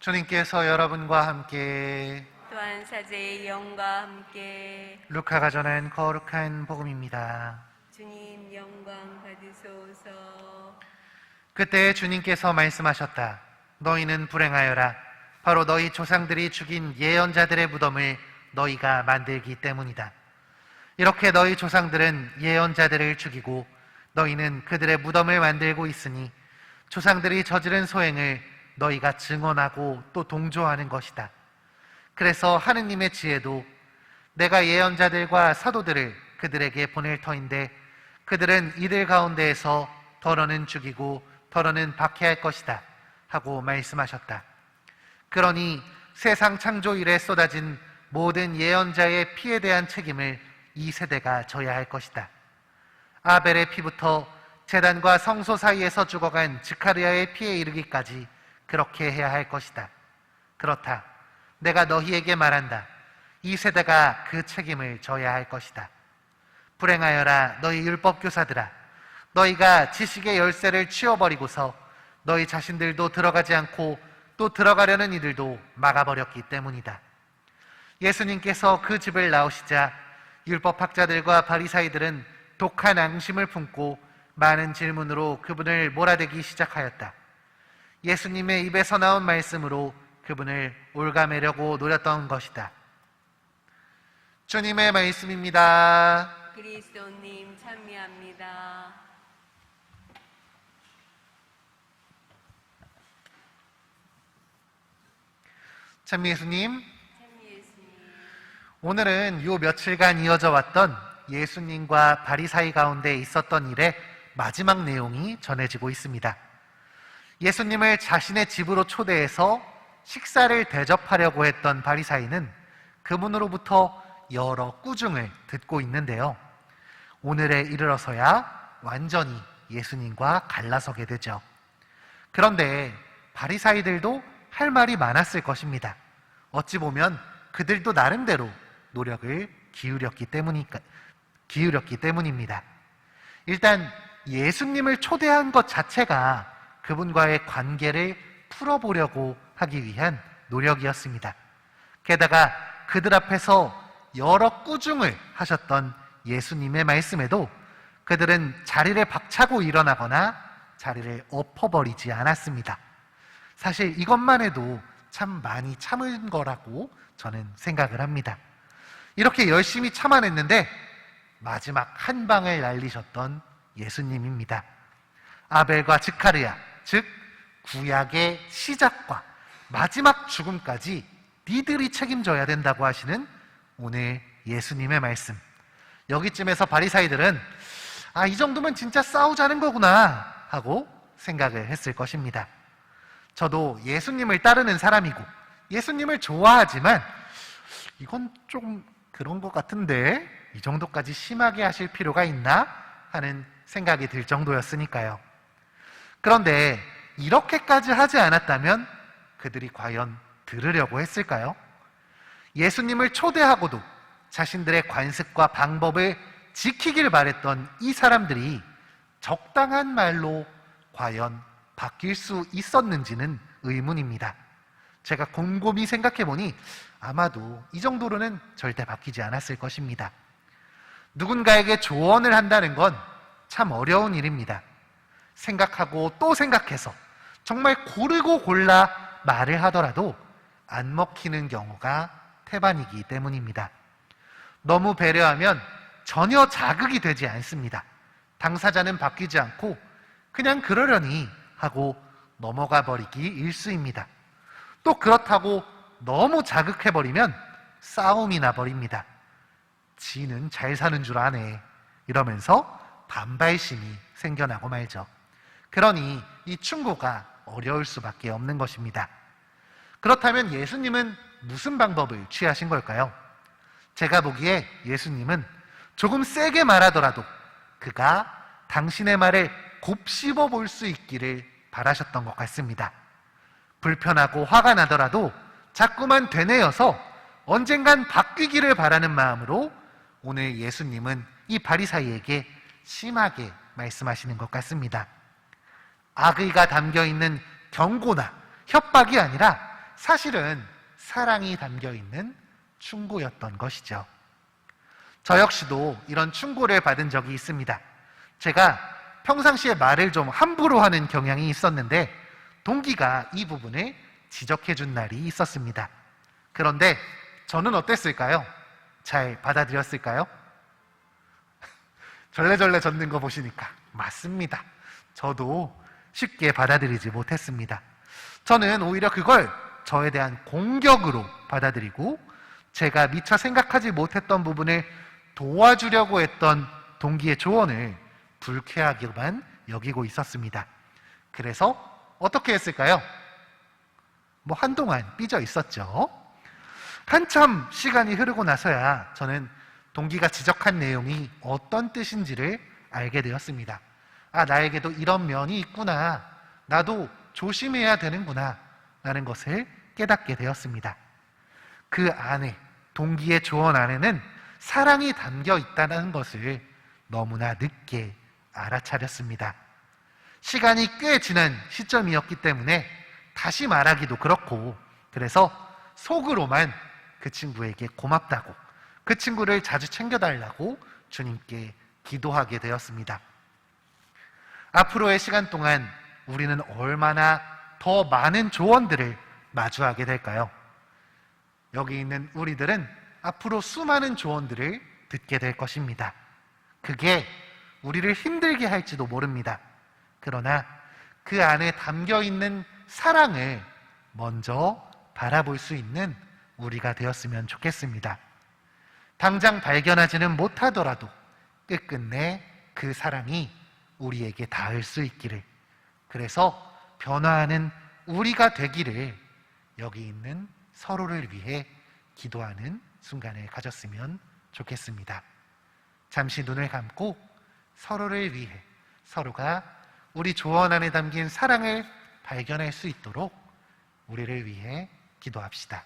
주님께서 여러분과 함께 또한 사제의 영과 함께 루카가 전한 거룩한 복음입니다. 주님 영광 받으소서. 그때 주님께서 말씀하셨다. 너희는 불행하여라. 바로 너희 조상들이 죽인 예언자들의 무덤을 너희가 만들기 때문이다. 이렇게 너희 조상들은 예언자들을 죽이고 너희는 그들의 무덤을 만들고 있으니 조상들이 저지른 소행을 너희가 증언하고 또 동조하는 것이다. 그래서 하느님의 지혜도 내가 예언자들과 사도들을 그들에게 보낼 터인데 그들은 이들 가운데에서 더러는 죽이고 더러는 박해할 것이다 하고 말씀하셨다. 그러니 세상 창조 이래 쏟아진 모든 예언자의 피에 대한 책임을 이 세대가 져야 할 것이다. 아벨의 피부터 제단과 성소 사이에서 죽어간 지카르야의 피에 이르기까지 그렇게 해야 할 것이다. 그렇다. 내가 너희에게 말한다. 이 세대가 그 책임을 져야 할 것이다. 불행하여라 너희 율법교사들아. 너희가 지식의 열쇠를 치워버리고서 너희 자신들도 들어가지 않고 또 들어가려는 이들도 막아버렸기 때문이다. 예수님께서 그 집을 나오시자 율법학자들과 바리사이들은 독한 앙심을 품고 많은 질문으로 그분을 몰아대기 시작하였다. 예수님의 입에서 나온 말씀으로 그분을 올가매려고 노렸던 것이다. 주님의 말씀입니다. 그리스도님 찬미합니다. 찬미 예수님, 찬미 예수님. 오늘은 요 며칠간 이어져 왔던 예수님과 바리사이 가운데 있었던 일의 마지막 내용이 전해지고 있습니다. 예수님을 자신의 집으로 초대해서 식사를 대접하려고 했던 바리사이는 그분으로부터 여러 꾸중을 듣고 있는데요. 오늘에 이르러서야 완전히 예수님과 갈라서게 되죠. 그런데 바리사이들도 할 말이 많았을 것입니다. 어찌 보면 그들도 나름대로 노력을 기울였기 때문입니다. 일단 예수님을 초대한 것 자체가 그분과의 관계를 풀어보려고 하기 위한 노력이었습니다. 게다가 그들 앞에서 여러 꾸중을 하셨던 예수님의 말씀에도 그들은 자리를 박차고 일어나거나 자리를 엎어버리지 않았습니다. 사실 이것만 해도 참 많이 참은 거라고 저는 생각을 합니다. 이렇게 열심히 참아냈는데 마지막 한 방을 날리셨던 예수님입니다. 아벨과 지카르야, 즉 구약의 시작과 마지막 죽음까지 니들이 책임져야 된다고 하시는 오늘 예수님의 말씀. 여기쯤에서 바리사이들은 이 정도면 진짜 싸우자는 거구나 하고 생각을 했을 것입니다. 저도 예수님을 따르는 사람이고 예수님을 좋아하지만 이건 좀 그런 것 같은데 이 정도까지 심하게 하실 필요가 있나 하는 생각이 들 정도였으니까요. 그런데 이렇게까지 하지 않았다면 그들이 과연 들으려고 했을까요? 예수님을 초대하고도 자신들의 관습과 방법을 지키길 바랬던 이 사람들이 적당한 말로 과연 바뀔 수 있었는지는 의문입니다. 제가 곰곰이 생각해보니 아마도 이 정도로는 절대 바뀌지 않았을 것입니다. 누군가에게 조언을 한다는 건 참 어려운 일입니다. 생각하고 또 생각해서 정말 고르고 골라 말을 하더라도 안 먹히는 경우가 태반이기 때문입니다. 너무 배려하면 전혀 자극이 되지 않습니다. 당사자는 바뀌지 않고 그냥 그러려니 하고 넘어가 버리기 일쑤입니다. 또 그렇다고 너무 자극해버리면 싸움이 나버립니다. 지는 잘 사는 줄 아네 이러면서 반발심이 생겨나고 말죠. 그러니 이 충고가 어려울 수밖에 없는 것입니다. 그렇다면 예수님은 무슨 방법을 취하신 걸까요? 제가 보기에 예수님은 조금 세게 말하더라도 그가 당신의 말을 곱씹어 볼 수 있기를 바라셨던 것 같습니다. 불편하고 화가 나더라도 자꾸만 되뇌어서 언젠간 바뀌기를 바라는 마음으로 오늘 예수님은 이 바리사이에게 심하게 말씀하시는 것 같습니다. 악의가 담겨있는 경고나 협박이 아니라 사실은 사랑이 담겨 있는 충고였던 것이죠. 저 역시도 이런 충고를 받은 적이 있습니다. 제가 평상시에 말을 좀 함부로 하는 경향이 있었는데 동기가 이 부분을 지적해 준 날이 있었습니다. 그런데 저는 어땠을까요? 잘 받아들였을까요? 절레절레 젖는 거 보시니까 맞습니다. 저도 쉽게 받아들이지 못했습니다. 저는 오히려 그걸 저에 대한 공격으로 받아들이고 제가 미처 생각하지 못했던 부분을 도와주려고 했던 동기의 조언을 불쾌하게만 여기고 있었습니다. 그래서 어떻게 했을까요? 한동안 삐져 있었죠. 한참 시간이 흐르고 나서야 저는 동기가 지적한 내용이 어떤 뜻인지를 알게 되었습니다. 아, 나에게도 이런 면이 있구나. 나도 조심해야 되는구나. 라는 것을 깨닫게 되었습니다. 그 안에, 동기의 조언 안에는 사랑이 담겨 있다는 것을 너무나 늦게 알아차렸습니다. 시간이 꽤 지난 시점이었기 때문에 다시 말하기도 그렇고, 그래서 속으로만 그 친구에게 고맙다고, 그 친구를 자주 챙겨달라고 주님께 기도하게 되었습니다. 앞으로의 시간 동안 우리는 얼마나 더 많은 조언들을 마주하게 될까요? 여기 있는 우리들은 앞으로 수많은 조언들을 듣게 될 것입니다. 그게 우리를 힘들게 할지도 모릅니다. 그러나 그 안에 담겨 있는 사랑을 먼저 바라볼 수 있는 우리가 되었으면 좋겠습니다. 당장 발견하지는 못하더라도 끝끝내 그 사랑이 우리에게 닿을 수 있기를, 그래서 변화하는 우리가 되기를 여기 있는 서로를 위해 기도하는 순간을 가졌으면 좋겠습니다. 잠시 눈을 감고 서로를 위해, 서로가 우리 조언 안에 담긴 사랑을 발견할 수 있도록 우리를 위해 기도합시다.